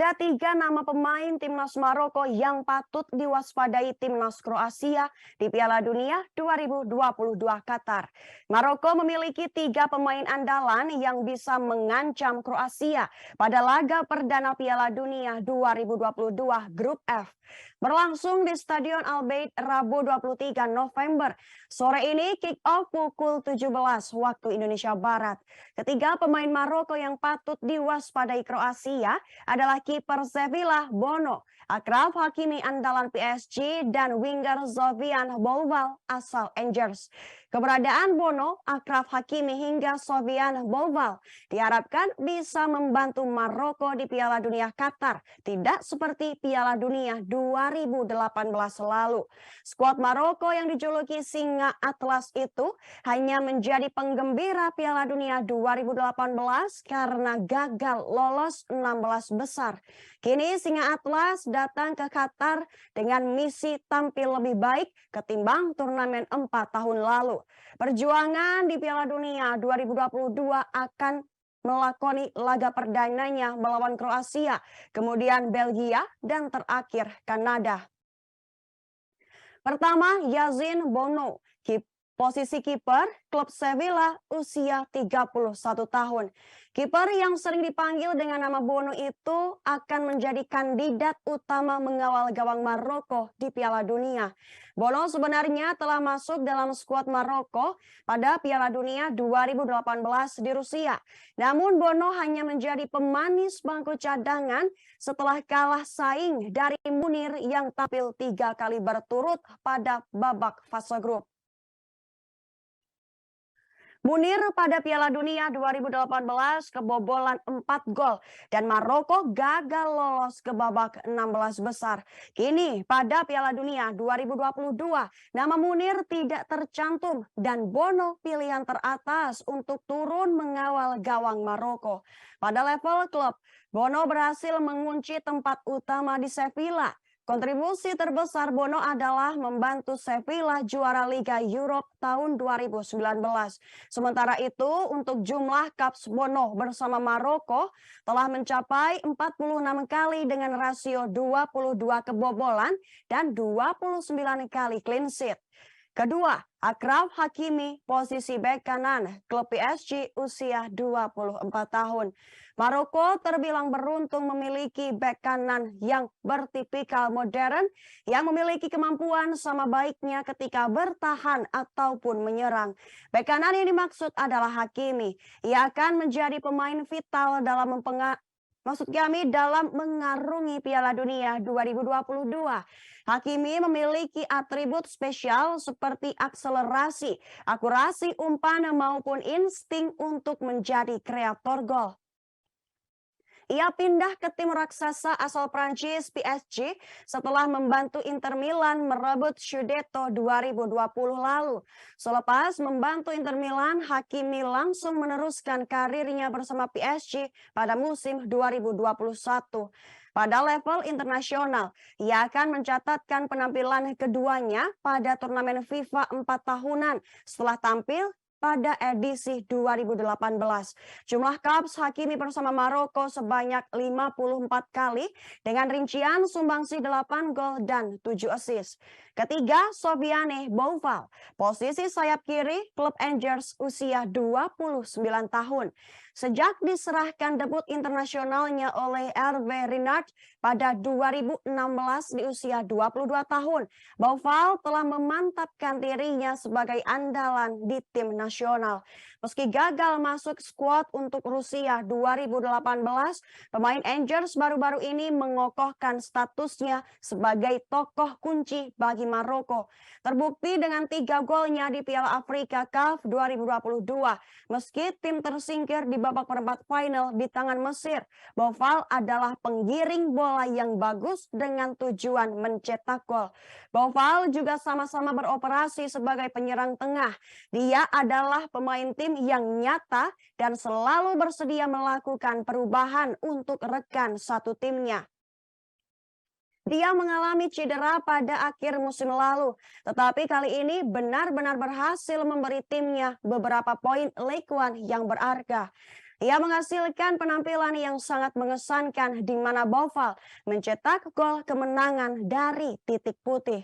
Ada 3 nama pemain timnas Maroko yang patut diwaspadai timnas Kroasia di Piala Dunia 2022 Qatar. Maroko memiliki 3 pemain andalan yang bisa mengancam Kroasia pada laga perdana Piala Dunia 2022 Grup F. Berlangsung di Stadion Al Bayt Rabu 23 November. Sore ini kick off pukul 17 waktu Indonesia Barat. Ketiga pemain Maroko yang patut diwaspadai Kroasia adalah kiper Sevilla Bono, Achraf Hakimi andalan PSG, dan winger Sofian Bouval asal Angers. Keberadaan Bono, Achraf Hakimi hingga Sofian Bouval diharapkan bisa membantu Maroko di Piala Dunia Qatar, tidak seperti Piala Dunia 2018 lalu. Skuad Maroko yang dijuluki Singa Atlas itu hanya menjadi penggembira Piala Dunia 2018 karena gagal lolos 16 besar. Kini Singa Atlas datang ke Qatar dengan misi tampil lebih baik ketimbang turnamen 4 tahun lalu. Perjuangan di Piala Dunia 2022 akan melakoni laga perdananya melawan Kroasia, kemudian Belgia, dan terakhir Kanada. Pertama, Yazin Bono, posisi kiper klub Sevilla usia 31 tahun. Kiper yang sering dipanggil dengan nama Bono itu akan menjadi kandidat utama mengawal gawang Maroko di Piala Dunia. Bono sebenarnya telah masuk dalam skuad Maroko pada Piala Dunia 2018 di Rusia. Namun Bono hanya menjadi pemanis bangku cadangan setelah kalah saing dari Munir yang tampil 3 kali berturut pada babak fase grup. Munir pada Piala Dunia 2018 kebobolan 4 gol dan Maroko gagal lolos ke babak 16 besar. Kini pada Piala Dunia 2022 nama Munir tidak tercantum dan Bono pilihan teratas untuk turun mengawal gawang Maroko. Pada level klub, Bono berhasil mengunci tempat utama di Sevilla. Kontribusi terbesar Bono adalah membantu Sevilla juara Liga Europe tahun 2019. Sementara itu, untuk jumlah caps Bono bersama Maroko telah mencapai 46 kali dengan rasio 22 kebobolan dan 29 kali clean sheet. Kedua, Achraf Hakimi, posisi bek kanan, klub PSG usia 24 tahun. Maroko terbilang beruntung memiliki bek kanan yang bertipikal modern yang memiliki kemampuan sama baiknya ketika bertahan ataupun menyerang. Bek kanan yang dimaksud adalah Hakimi. Ia akan menjadi pemain vital dalam dalam mengarungi Piala Dunia 2022. Hakimi memiliki atribut spesial seperti akselerasi, akurasi umpan maupun insting untuk menjadi kreator gol. Ia pindah ke tim raksasa asal Prancis PSG setelah membantu Inter Milan merebut Scudetto 2020 lalu. Selepas membantu Inter Milan, Hakimi langsung meneruskan karirnya bersama PSG pada musim 2021. Pada level internasional, ia akan mencatatkan penampilan keduanya pada turnamen FIFA 4 tahunan setelah tampil pada edisi 2018. Jumlah caps Hakimi bersama Maroko sebanyak 54 kali dengan rincian sumbangsi 8 gol dan 7 assist. Ketiga, Sofiane Bouval, posisi sayap kiri klub Angers usia 29 tahun. Sejak diserahkan debut internasionalnya oleh Hervé Renard pada 2016 di usia 22 tahun, Bouval telah memantapkan dirinya sebagai andalan di tim nasional. Meski gagal masuk skuad untuk Rusia 2018, pemain Angers baru-baru ini mengokohkan statusnya sebagai tokoh kunci bagi Maroko. Terbukti dengan 3 golnya di Piala Afrika CAF 2022. Meski tim tersingkir di babak perempat final di tangan Mesir, Bouval adalah penggiring bola yang bagus dengan tujuan mencetak gol. Bouval juga sama-sama beroperasi sebagai penyerang tengah. Dia adalah pemain tim yang nyata dan selalu bersedia melakukan perubahan untuk rekan satu timnya. Dia mengalami cedera pada akhir musim lalu, tetapi kali ini benar-benar berhasil memberi timnya beberapa poin Ligue 1 yang berharga. Ia menghasilkan penampilan yang sangat mengesankan di mana Boval mencetak gol kemenangan dari titik putih.